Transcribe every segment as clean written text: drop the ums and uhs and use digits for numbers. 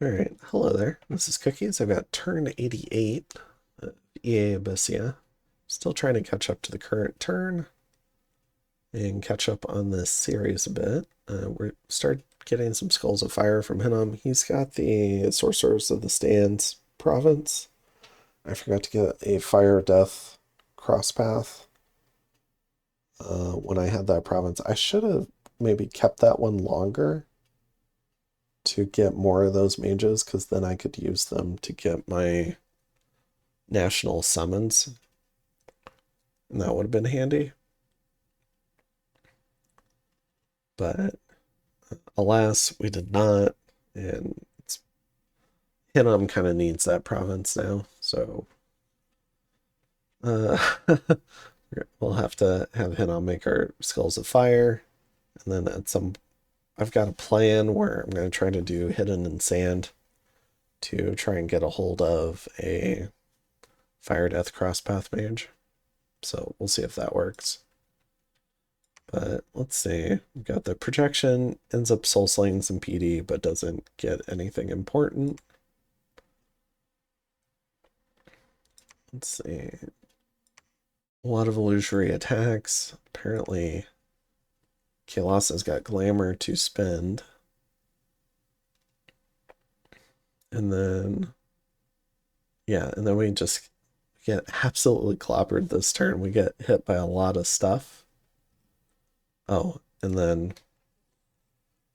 All right, hello there. This is Cookies. I've got turn 88 of EA Abysia. Still trying to catch up to the current turn and catch up on this series a bit. We're start getting some Skulls of Fire from him. He's got the Sorcerers of the Stands province. I forgot to get a Fire Death crosspath when I had that province. I should have maybe kept that one longer to get more of those mages, because then I could use them to get my national summons, and that would have been handy. But alas, we did not, and Hinnom kind of needs that province now, so uh, we'll have to have Hinnom make our Skulls of Fire, and then I've got a plan where I'm going to try to do Hidden in Sand to try and get a hold of a Fire Death Crosspath Mage. So we'll see if that works. But let's see. We've got the projection, ends up soul slaying some PD, but doesn't get anything important. Let's see. A lot of illusory attacks. Apparently, Kailasa's got glamour to spend. And then, yeah, and then we just get absolutely clobbered this turn. We get hit by a lot of stuff. Oh, and then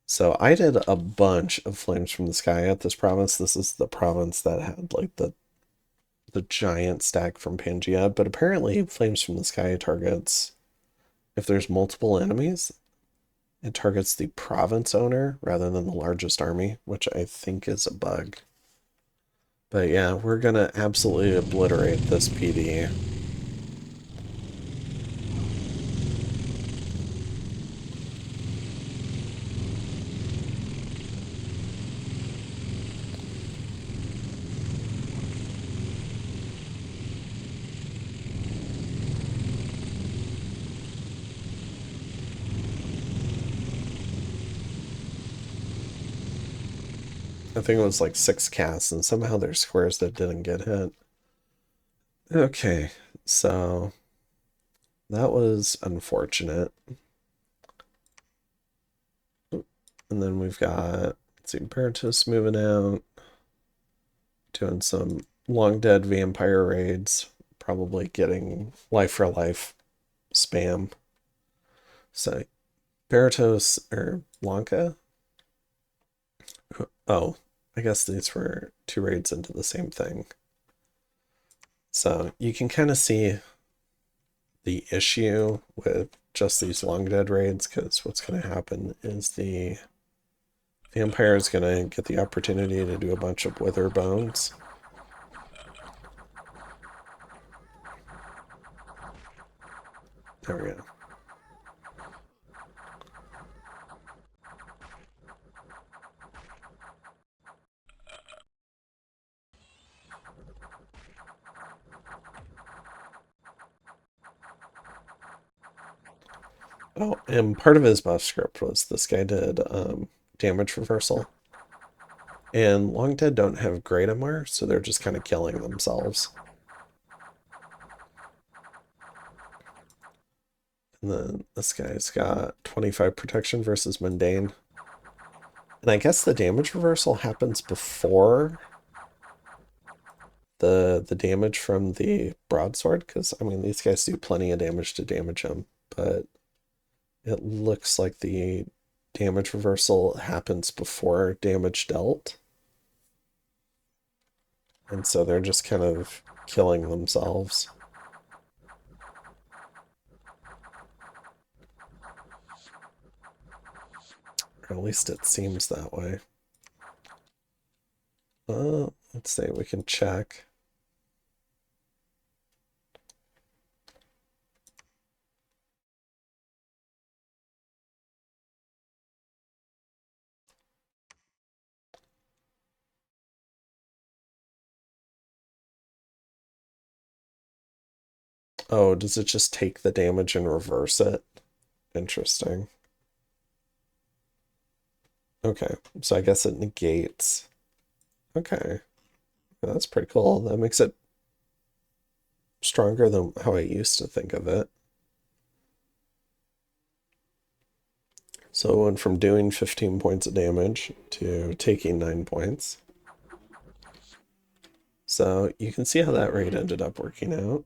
so I did a bunch of Flames from the Sky at this province. This is the province that had like the giant stack from Pangea, but apparently Flames from the Sky targets, if there's multiple enemies, it targets the province owner rather than the largest army, which I think is a bug. But yeah, we're gonna absolutely obliterate this PD. I think it was like 6 casts, and somehow there's squares that didn't get hit. Okay, so that was unfortunate. And then we've got, let's see, Berytos moving out, doing some long dead vampire raids, probably getting life for life spam. So Berytos or Blanca. Oh, I guess these were 2 raids into the same thing. So you can kind of see the issue with just these long dead raids, because what's going to happen is the vampire is going to get the opportunity to do a bunch of wither bones. There we go. Oh, and part of his buff script was this guy did damage reversal. And long dead don't have great MR, so they're just kind of killing themselves. And then this guy's got 25 protection versus mundane. And I guess the damage reversal happens before the damage from the broadsword, because I mean these guys do plenty of damage to damage him, but it looks like the damage reversal happens before damage dealt. And so they're just kind of killing themselves. Or at least it seems that way. Let's see, we can check. Oh, does it just take the damage and reverse it? Interesting. Okay, so I guess it negates Okay. That's pretty cool. That makes it stronger than how I used to think of it. So it went from doing 15 points of damage to taking 9 points. So you can see how that raid ended up working out.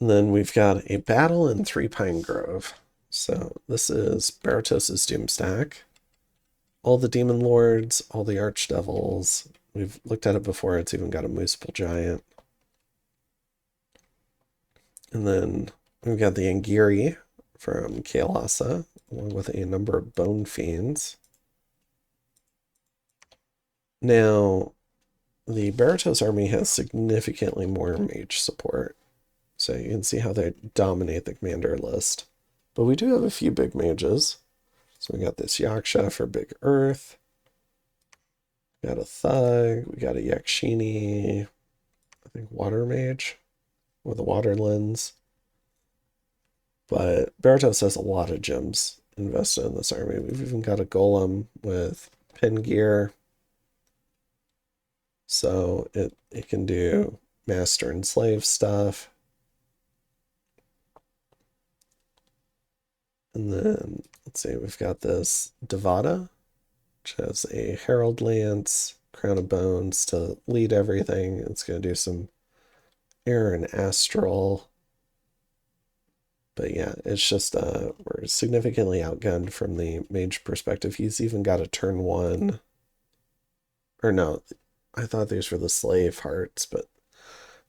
And then we've got a battle in Three Pine Grove. So this is Berytos' Doom stack. All the demon lords, all the archdevils. We've looked at it before. It's even got a Mooseful Giant. And then we've got the Angiri from Kailasa, along with a number of Bone Fiends. Now, the Berytos army has significantly more mage support. So you can see how they dominate the commander list. But we do have a few big mages. So we got this Yaksha for Big Earth. We got a Thug. We got a Yakshini, I think Water Mage with a Water Lens. But Berytos has a lot of gems invested in this army. We've even got a Golem with pin gear. So it can do master and slave stuff. And then, let's see, we've got this Devada, which has a Herald Lance, Crown of Bones to lead everything. It's going to do some air and astral. But yeah, it's just, we're significantly outgunned from the mage perspective. He's even got a turn 1. Or no, I thought these were the slave hearts, but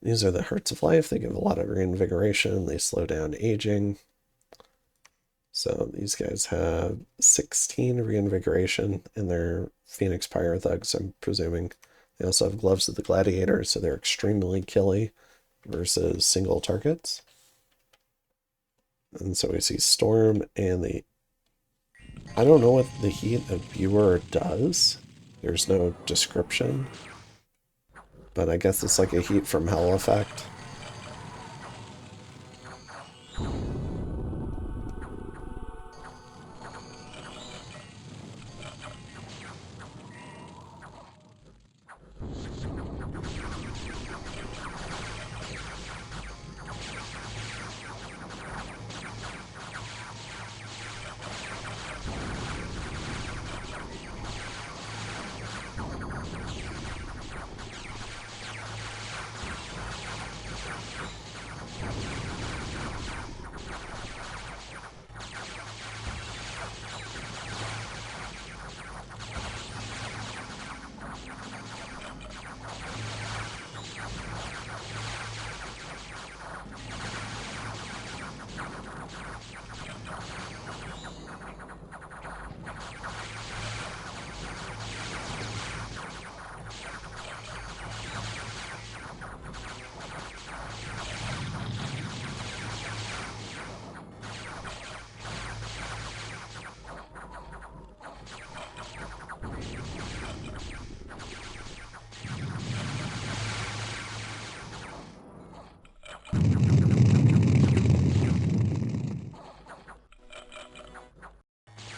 these are the hearts of life. They give a lot of reinvigoration. They slow down aging. So these guys have 16 reinvigoration in their Phoenix Pyre Thugs, I'm presuming. They also have Gloves of the Gladiator, so they're extremely killy versus single targets. And so we see Storm and the... I don't know what the Heat of Viewer does. There's no description. But I guess it's like a Heat from Hell effect.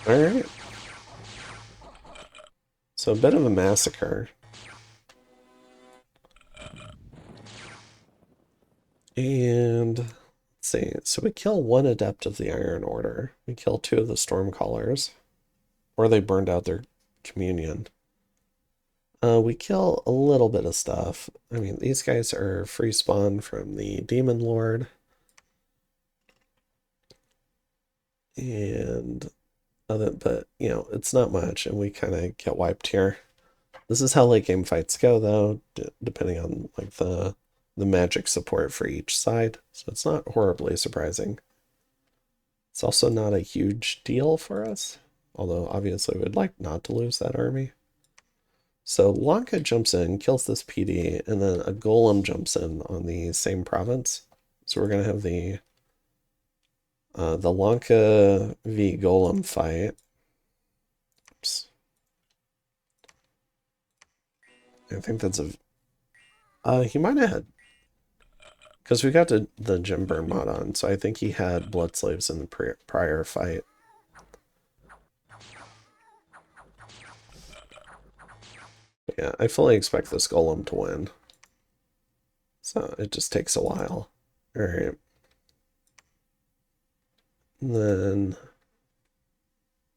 All right. So a bit of a massacre. And let's see. So we kill one Adept of the Iron Order. We kill 2 of the Stormcallers. Or they burned out their communion. We kill a little bit of stuff. I mean, these guys are free spawn from the Demon Lord. And but you know, it's not much, and we kind of get wiped here. This is how late game fights go, though, depending on like the magic support for each side. So it's not horribly surprising. It's also not a huge deal for us, although obviously we'd like not to lose that army. So Lanka jumps in, kills this PD, and then a Golem jumps in on the same province. So we're gonna have the Lanka v Golem fight. Oops. I think that's a... he might have had... Because we got the Gem Burn mod on, so I think he had Blood Slaves in the prior fight. But yeah, I fully expect this golem to win. So it just takes a while. All right. And then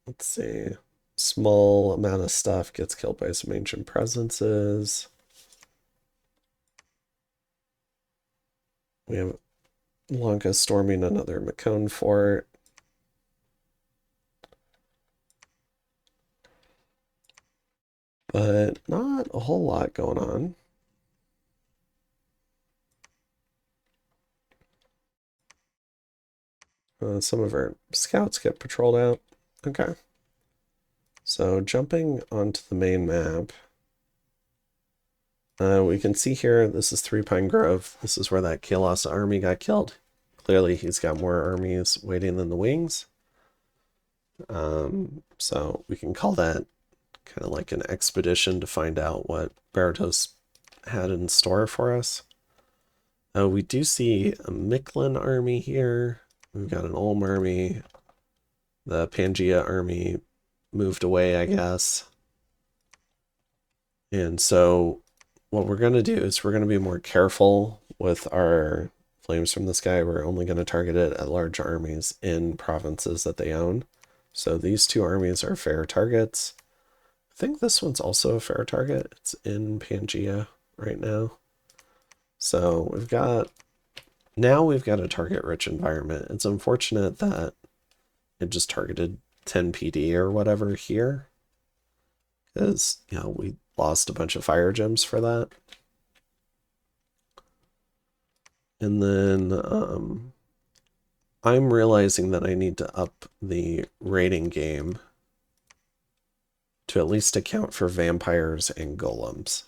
let's see. Small amount of stuff gets killed by some ancient presences. We have Lanka storming another Macone fort. But not a whole lot going on. Some of our scouts get patrolled out. Okay. So jumping onto the main map, we can see here, this is Three Pine Grove. This is where that Kailasa army got killed. Clearly he's got more armies waiting in the wings. So we can call that kind of like an expedition to find out what Berytos had in store for us. We do see a Mictlan army here. We've got an Ulm army. The Pangea army moved away, I guess. And so what we're going to do is we're going to be more careful with our Flames from the Sky. We're only going to target it at large armies in provinces that they own. So these two armies are fair targets. I think this one's also a fair target. It's in Pangea right now. So we've got a target-rich environment. It's unfortunate that it just targeted 10 PD or whatever here, because, you know, we lost a bunch of fire gems for that. And then I'm realizing that I need to up the raiding game to at least account for vampires and golems.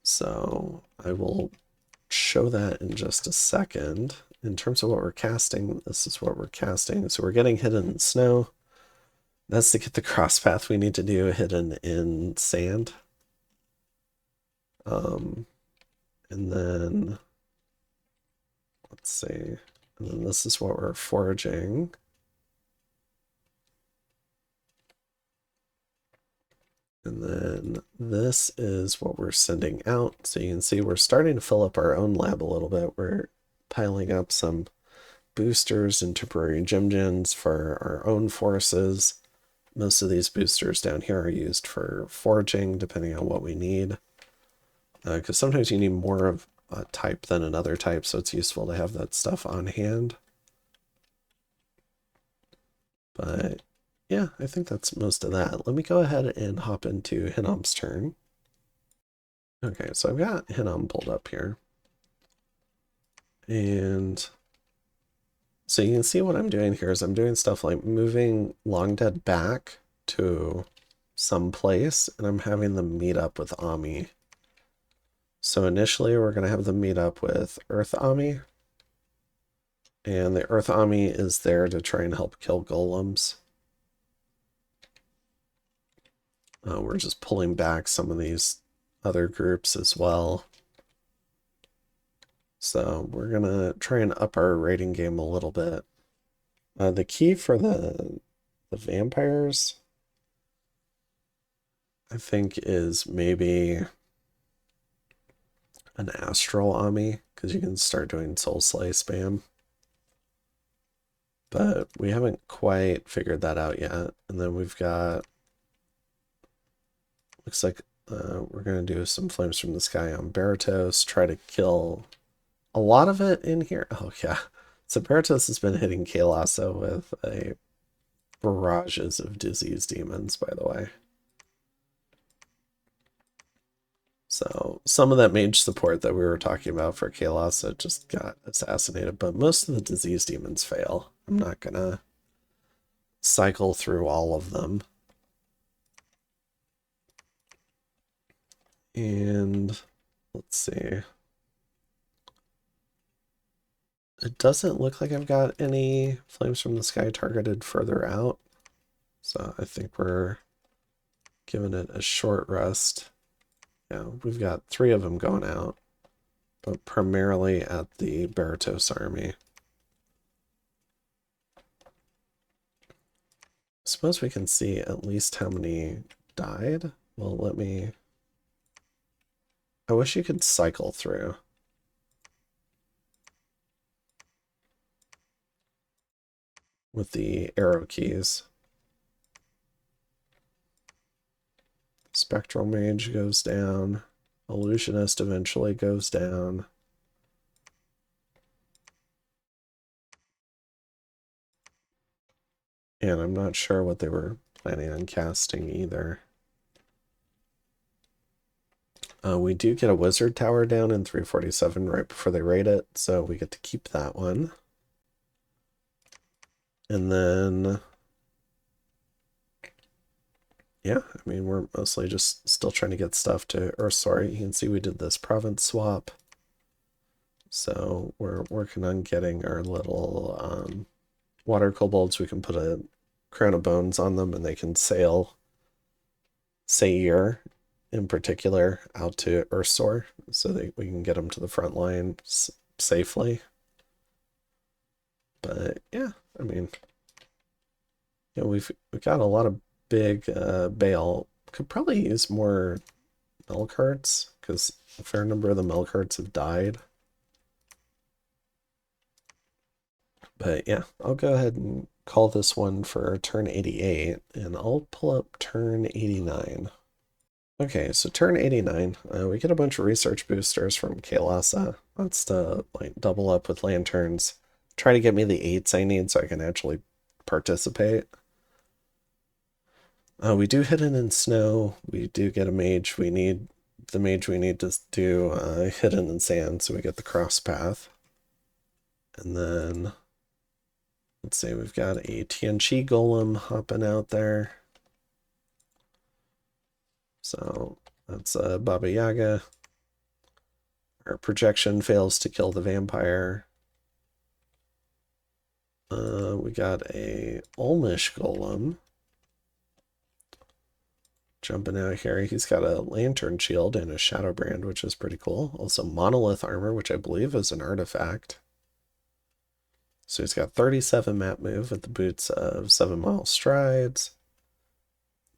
So I will show that in just a second. In terms of what we're casting, this is what we're casting. So we're getting hidden in snow. That's to get the cross path we need to do hidden in sand. And then let's see. And then this is what we're foraging. And then this is what we're sending out. So you can see we're starting to fill up our own lab a little bit. We're piling up some boosters and temporary gem gens for our own forces. Most of these boosters down here are used for foraging, depending on what we need. Because sometimes you need more of a type than another type, so it's useful to have that stuff on hand. But yeah, I think that's most of that. Let me go ahead and hop into Hinnom's turn. Okay, so I've got Hinnom pulled up here. And so you can see what I'm doing here is I'm doing stuff like moving Long Dead back to some place, and I'm having them meet up with Ami. So initially we're going to have them meet up with Earth Ami. And the Earth Ami is there to try and help kill golems. We're just pulling back some of these other groups as well. So we're going to try and up our rating game a little bit. The key for the vampires, I think, is maybe an Astral Ami, because you can start doing Soul Slay spam. But we haven't quite figured that out yet. And then we've got, looks like we're going to do some Flames from the Sky on Berytos, try to kill a lot of it in here. Oh, yeah. So Berytos has been hitting Kailasa with barrages of disease demons, by the way. So some of that mage support that we were talking about for Kailasa just got assassinated, but most of the disease demons fail. I'm not going to cycle through all of them. And let's see. It doesn't look like I've got any Flames from the Sky targeted further out. So I think we're giving it a short rest. Yeah, we've got 3 of them going out, but primarily at the Berytos army. I suppose we can see at least how many died? Well, let me... I wish you could cycle through. With the arrow keys. Spectral Mage goes down. Illusionist eventually goes down. And I'm not sure what they were planning on casting either. We do get a Wizard Tower down in 347 right before they raid it, so we get to keep that one. And then... yeah, I mean, we're mostly just still trying to get stuff to... or sorry, you can see we did this province swap. So we're working on getting our little water kobolds. We can put a crown of bones on them and they can sail Sayir in particular out to Ursor so that we can get them to the front line safely. But yeah, I mean, you know, we've got a lot of big bale. Could probably use more milk carts because a fair number of the milk carts have died. But yeah, I'll go ahead and call this one for turn 88, and I'll pull up turn 89. Okay, so turn 89, we get a bunch of research boosters from Kailasa. That's to like double up with lanterns. Try to get me the 8s I need so I can actually participate. We do Hidden in Snow. We do get a mage. We need the mage we need to do Hidden in Sand, so we get the cross path. And then let's see, we've got a Tianchi golem hopping out there. So that's Baba Yaga. Our projection fails to kill the vampire. We got a Olmish golem jumping out here. He's got a lantern shield and a shadow brand, which is pretty cool. Also monolith armor, which I believe is an artifact. So he's got 37 map move with the boots of 7-mile strides.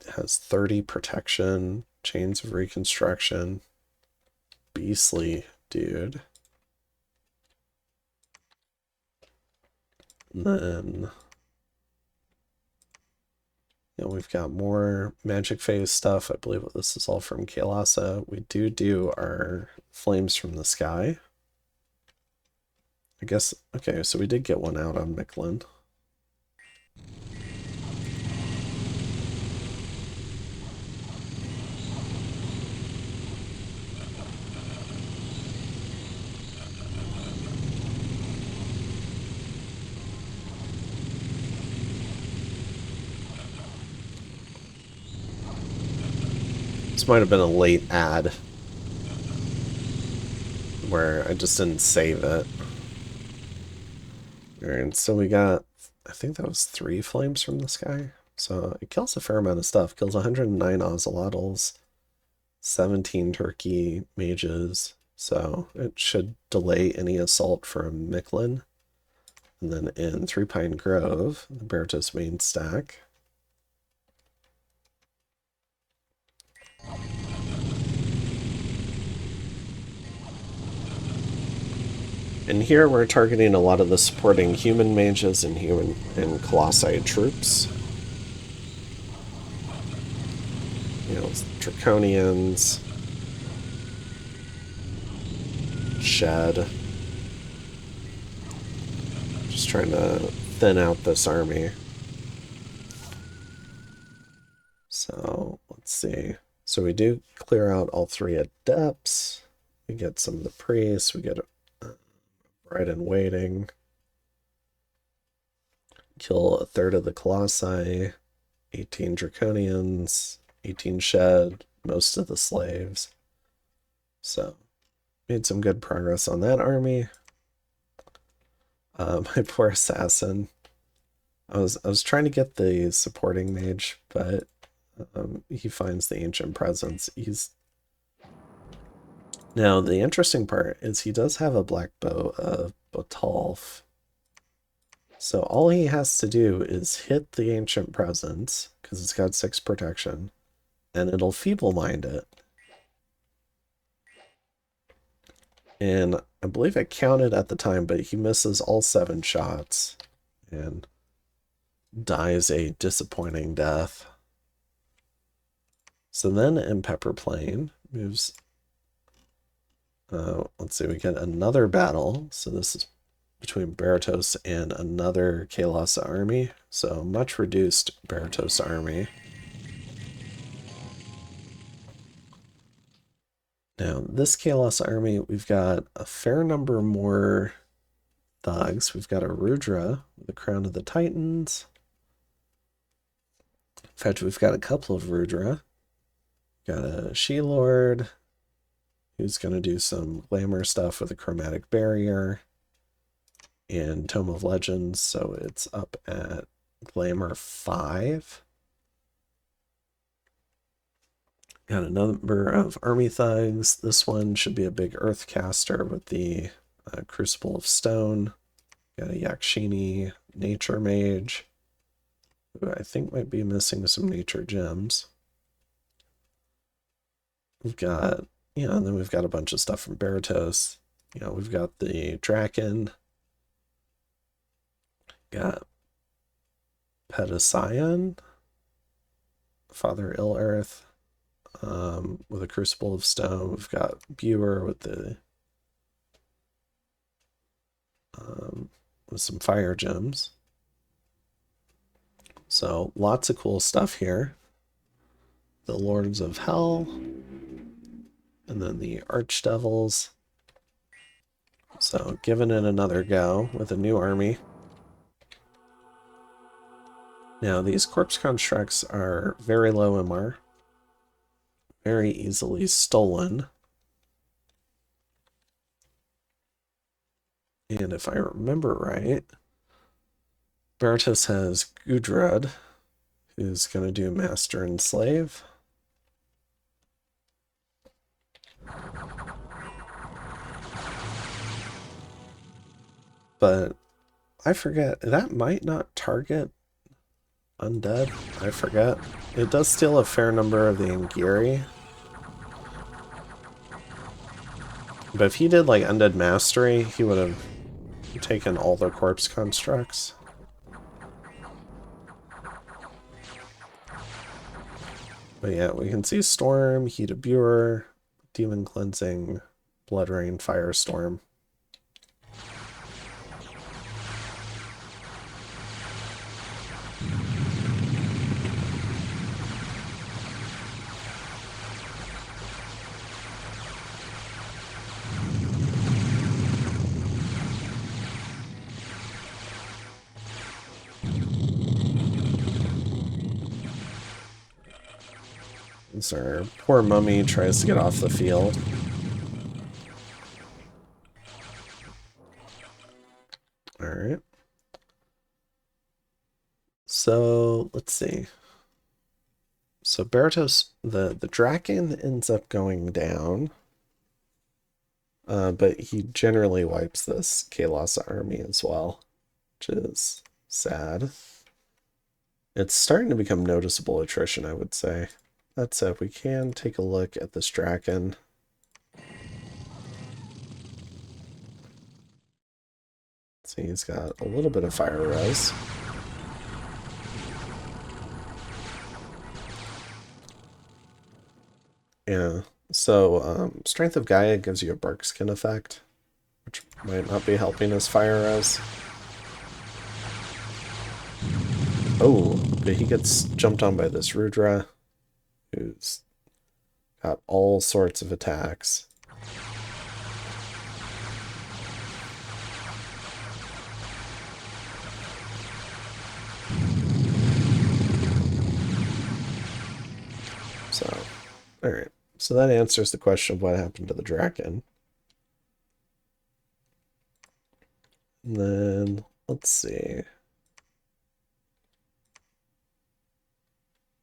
It has 30 protection, chains of reconstruction. Beastly dude. And then we've got more magic phase stuff. I believe this is all from Kailasa. We do our flames from the sky. I guess, okay, so we did get one out on Micklin. This might have been a late ad where I just didn't save it. Alright, so we got, I think that was 3 flames from the sky. So it kills a fair amount of stuff. Kills 109 ocelotls, 17 turkey mages. So it should delay any assault from Micklin. And then in Three Pine Grove, the Berytos main stack. And here we're targeting a lot of the supporting human mages and human and colossi troops. You know, draconians, shed. Just trying to thin out this army. So let's see. So we do clear out all 3 adepts. We get some of the priests. We get a Bride in Waiting. Kill a third of the colossi. 18 draconians. 18 shed. Most of the slaves. So made some good progress on that army. My poor assassin. I was trying to get the supporting mage, but he finds the ancient presence. Now the interesting part is he does have a black bow of Botalf. So all he has to do is hit the ancient presence because it's got 6 protection, and it'll feeble-mind it. And I believe I counted at the time, but he misses all 7 shots and dies a disappointing death. So then in Pepper Plain moves. Let's see, we get another battle. So this is between Berytos and another Kailasa army. So much reduced Berytos army. Now, this Kailasa army, we've got a fair number more thugs. We've got a Rudra, the Crown of the Titans. In fact, we've got a couple of Rudra. Got a She-Lord, who's going to do some glamour stuff with a chromatic barrier and Tome of Legends, so it's up at glamour 5. Got a number of army thugs. This one should be a big Earthcaster with the Crucible of Stone. Got a Yakshini Nature Mage, who I think might be missing some nature gems. We've got, and then we've got a bunch of stuff from Berytos. We've got the Draken. Got Pedicion, Father Ill Earth, with a Crucible of Stone. We've got Buer with the with some fire gems. So lots of cool stuff here. The Lords of Hell, and then the Archdevils. So giving it another go with a new army. Now these corpse constructs are very low MR, very easily stolen. And if I remember right, Berytos has Gudrud, who's going to do Master and Slave. But I forget, that might not target undead. I forget. It does steal a fair number of the Angiri. But if he did like Undead Mastery, he would have taken all their corpse constructs. But yeah, we can see Storm, Heat of Buer, Demon Cleansing, Blood Rain, Firestorm. So our poor mummy tries to get off the field. Alright. So, let's see. So Berytos, the Draken ends up going down. But he generally wipes this Kailasa army as well, which is sad. It's starting to become noticeable attrition, I would say. That said, we can take a look at this Draken. See, he's got a little bit of fire res. Yeah, so Strength of Gaia gives you a bark skin effect, which might not be helping his fire res. Oh, but he gets jumped on by this Rudra, who's got all sorts of attacks. So, alright. So that answers the question of what happened to the Draken. And then, let's see.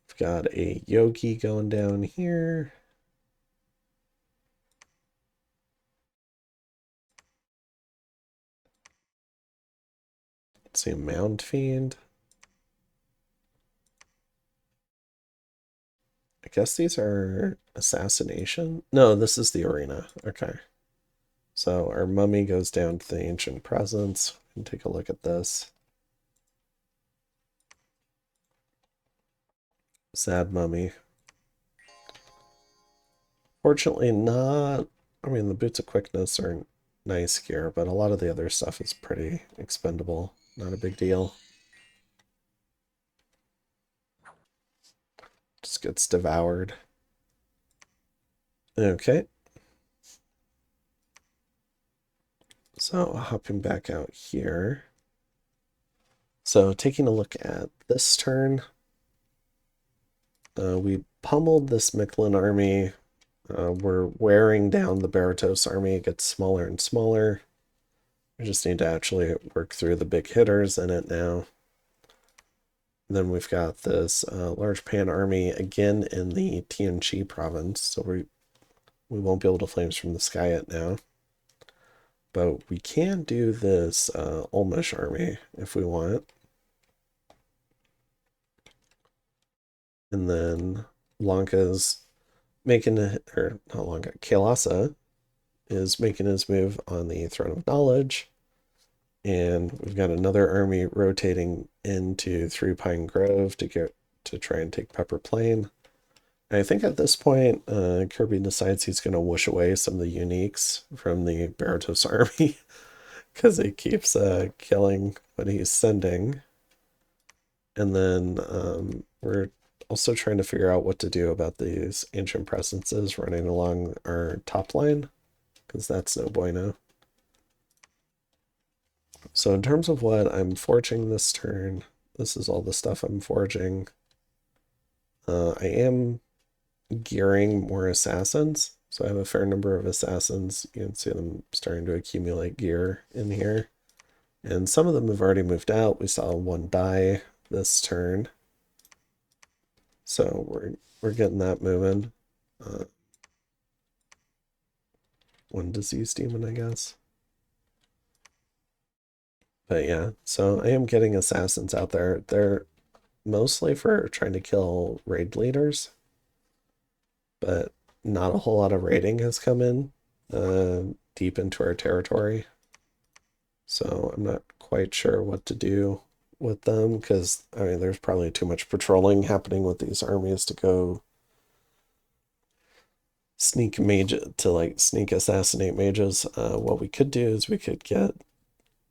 We've got a Yogi going down here. Let's see, a Mound Fiend. I guess these are assassination. No, this is the arena. Okay. So our mummy goes down to the ancient presence. And take a look at this. Sad mummy. Fortunately, not. I mean, the boots of quickness are nice gear, but a lot of the other stuff is pretty expendable. Not a big deal. Just gets devoured. Okay. So hopping back out here. So taking a look at this turn, we pummeled this Mictlan army. We're wearing down the Berytos army. It gets smaller and smaller. We just need to actually work through the big hitters in it now. And then we've got this large pan army again in the Tianchi province. So we won't be able to flames from the sky it now. But we can do this Olmish army if we want. And then Lanka's making a, or not Lanka, Kailasa is making his move on the Throne of Knowledge. And we've got another army rotating into Three Pine Grove to try and take Pepper Plain. And I think at this point, Kirby decides he's going to whoosh away some of the uniques from the Berytos army because he keeps killing what he's sending. And then we're also trying to figure out what to do about these ancient presences running along our top line, because that's no bueno. So in terms of what I'm forging this turn, this is all the stuff I'm forging. I am gearing more assassins. So I have a fair number of assassins. You can see them starting to accumulate gear in here. And some of them have already moved out. We saw one die this turn. So we're getting that moving. One disease demon, I guess. But yeah, so I am getting assassins out there. They're mostly for trying to kill raid leaders, but not a whole lot of raiding has come in deep into our territory. So I'm not quite sure what to do with them because, I mean, there's probably too much patrolling happening with these armies to go sneak mage to like sneak assassinate mages. What we could do is we could get,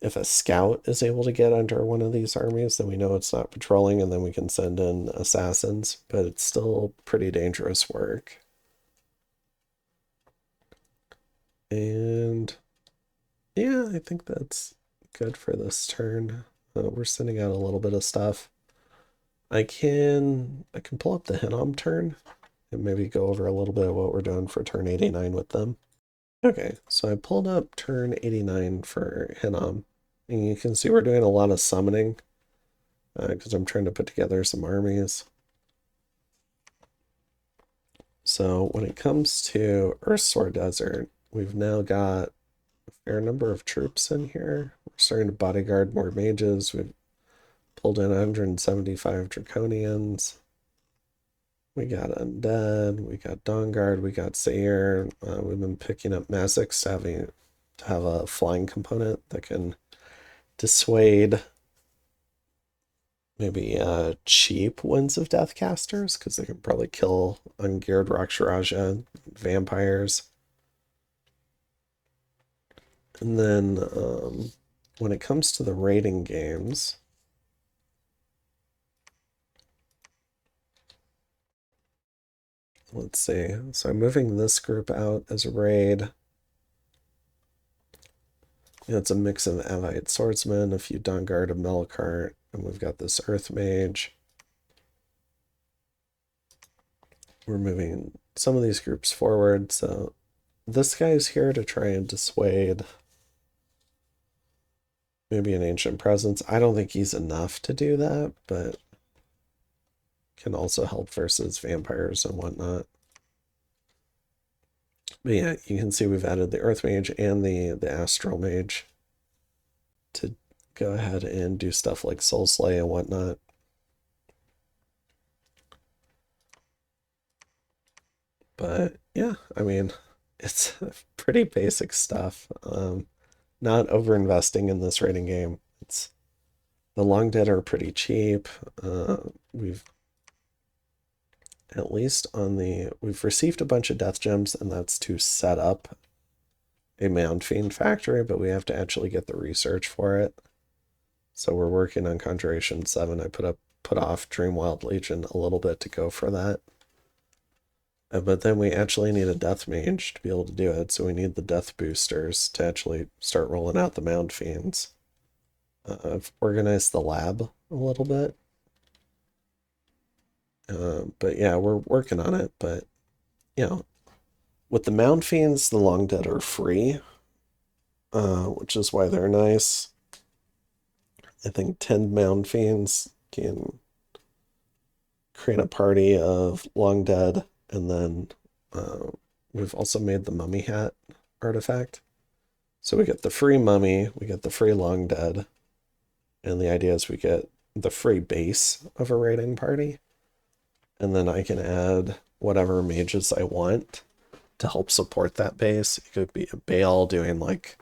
if a scout is able to get under one of these armies, then we know it's not patrolling, and then we can send in assassins, but it's still pretty dangerous work. And yeah, I think that's good for this turn. We're sending out a little bit of stuff. I can pull up the Hinnom turn and maybe go over a little bit of what we're doing for turn 89 with them. Okay, so I pulled up turn 89 for Hinnom, and you can see we're doing a lot of summoning because I'm trying to put together some armies. So when it comes to Earthsword Desert, we've now got a fair number of troops in here. We're starting to bodyguard more mages. We've pulled in 175 Draconians. We got Undead, we got Dawnguard, we got Sayer. We've been picking up Mazix to have a flying component that can dissuade maybe cheap Winds of Death casters, because they can probably kill ungeared Raksharaja vampires. And then when it comes to the raiding games, let's see. So I'm moving this group out as a raid. It's a mix of Avite Swordsman, a few Dawnguard, a Melkart, and we've got this Earth Mage. We're moving some of these groups forward, so this guy's here to try and dissuade maybe an Ancient Presence. I don't think he's enough to do that, but can also help versus vampires and whatnot. But yeah, you can see we've added the Earth Mage and the Astral Mage to go ahead and do stuff like Soul Slay and whatnot. But yeah, I mean, it's pretty basic stuff. Not over investing in this rating game. It's the long dead are pretty cheap. We've at least on the we've received a bunch of death gems, and that's to set up a Mound Fiend factory, but we have to actually get the research for it. So we're working on Conjuration 7. I put off Dreamwild Legion a little bit to go for that. But then we actually need a Death Mage to be able to do it, so we need the Death Boosters to actually start rolling out the Mound Fiends. I've organized the lab a little bit. But yeah, we're working on it. But, you know, with the Mound Fiends, the Long Dead are free, which is why they're nice. I think 10 Mound Fiends can create a party of Long Dead, and then we've also made the Mummy Hat artifact. So we get the free Mummy, we get the free Long Dead, and the idea is we get the free base of a raiding party, and then I can add whatever mages I want to help support that base. It could be a Baal doing like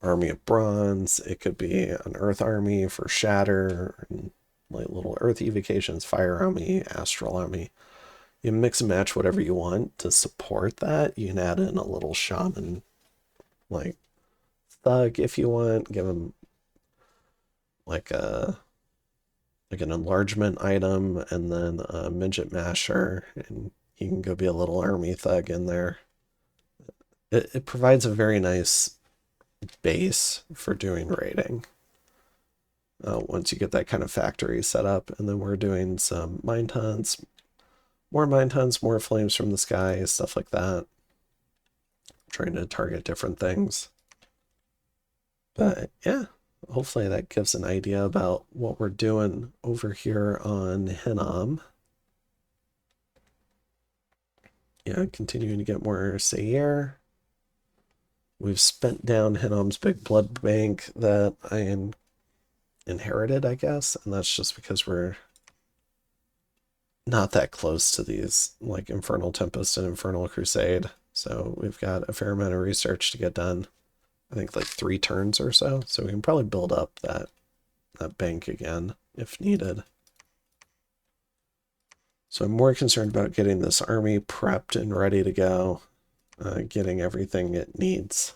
Army of Bronze. It could be an Earth Army for Shatter, and like little Earth evocations, Fire Army, Astral Army. You mix and match whatever you want to support that. You can add in a little Shaman, like Thug if you want. Give him like an enlargement item, and then a Midget Masher, and you can go be a little Army Thug in there. It provides a very nice base for doing raiding once you get that kind of factory set up. And then we're doing some Mind Hunts, more Flames from the Sky, stuff like that. Trying to target different things. But yeah, hopefully that gives an idea about what we're doing over here on Hinnom. Yeah, continuing to get more Sayer. We've spent down Hinnom's big blood bank that I inherited, I guess, and that's just because we're not that close to these, like Infernal Tempest and Infernal Crusade. So we've got a fair amount of research to get done. I think like 3 turns or so. So we can probably build up that bank again if needed. So I'm more concerned about getting this army prepped and ready to go, getting everything it needs,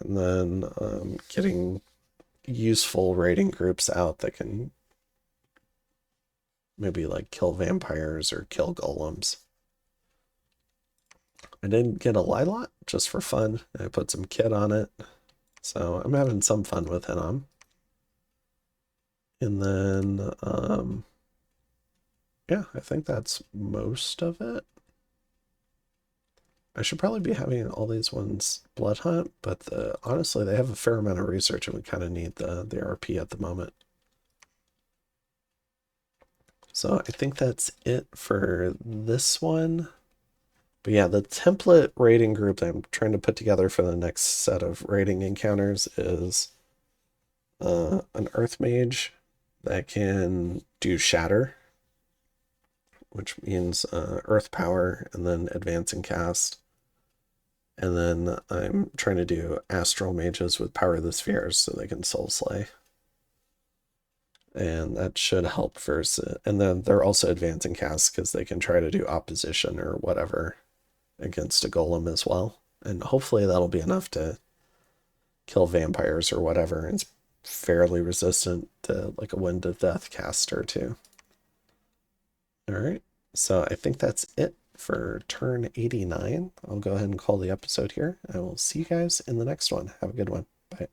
and then getting useful raiding groups out that can maybe like kill vampires or kill golems. I didn't get a Lilat just for fun. I put some kit on it. So I'm having some fun with Hinnom. And then, yeah, I think that's most of it. I should probably be having all these ones Blood Hunt, but honestly, they have a fair amount of research, and we kind of need the RP at the moment. So I think that's it for this one. But yeah, the template raiding group that I'm trying to put together for the next set of raiding encounters is an Earth Mage that can do Shatter, which means Earth Power and then Advance and Cast. And then I'm trying to do Astral Mages with Power of the Spheres so they can Soul Slay. And that should help versus. And then they're also Advance and Cast because they can try to do Opposition or whatever against a Golem as well. And hopefully that'll be enough to kill vampires or whatever. And it's fairly resistant to like a Wind of Death caster too. All right, so I think that's it for turn 89. I'll go ahead and call the episode here. I will see you guys in the next one. Have a good one. Bye.